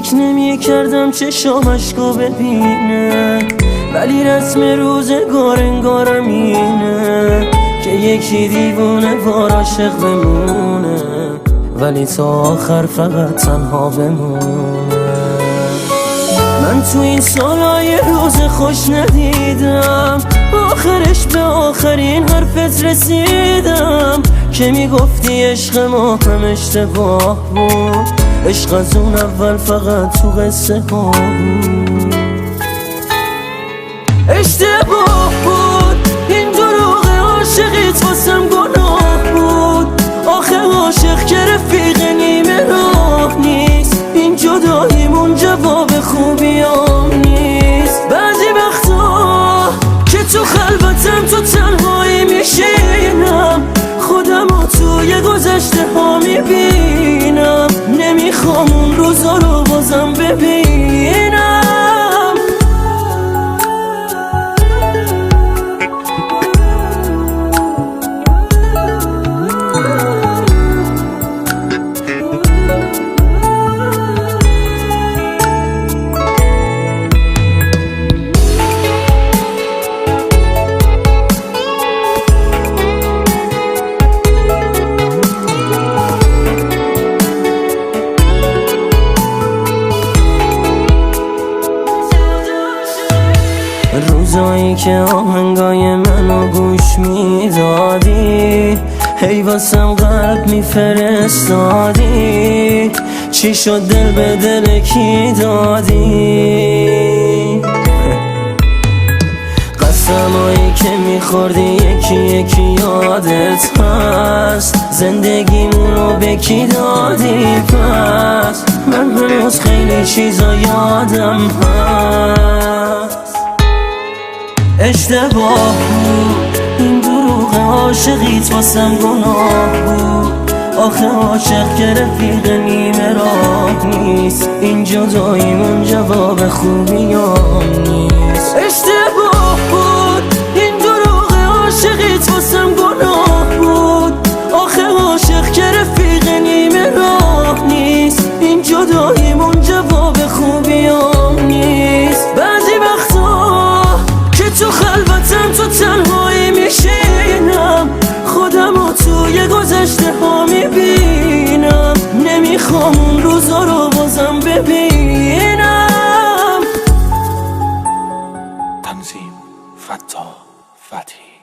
فکر نمی کردم چشامش رو ببینه، ولی رسم روزگار انگارم اینه که یکی دیوونه وار عاشق بمونه، ولی تا آخر فقط تنها بمونه. من تو این سالای روز خوش ندیدم، آخرش به آخرین حرفت رسیدم که میگفتی عشق ما هم اشتباه بود، عشق از اون اول فقط تو قصه ها بود. اشتباه بود این دروغ عاشقیت واسم گناه بود، آخه عاشق که رفیق نیمه راه نیست، این جداییمون جواب خوبیام نیست. بعضی وقتا که تو خلوتم تو تنهایی میشینم، خودمو توی گذشته ها میبینم، نمیخوام اون روزا رو بازم ببینم. روزایی که آهنگای منو گوش میدادی، هی واسم قلب میفرستادی، چی شد دل به دل کی دادی؟ قسمایی که میخوردی یکی یکی یادت هست، زندگیمونو به کی دادی پس؟ من هنوز خیلی چیزا یادم هست. اشتباه بود این دروغ عاشقیت واسم گناه بود، آخه عاشق که رفیق نیمه راه نیست، این جداییمون جواب خوبیام نیست. اشتباه بود این دروغ عاشقیت واسم گناه بود، آخه عاشق که رفیق نیمه راه نیست، این جداییمون جواب خوبیام نیست. بعضی وقتا که تو خلوتم تو تنهایی میشینم، خودمو توی گذشته ها میبینم، نمیخوام اون روزا رو بازم ببینم. تنظیم: فتاح فتحی.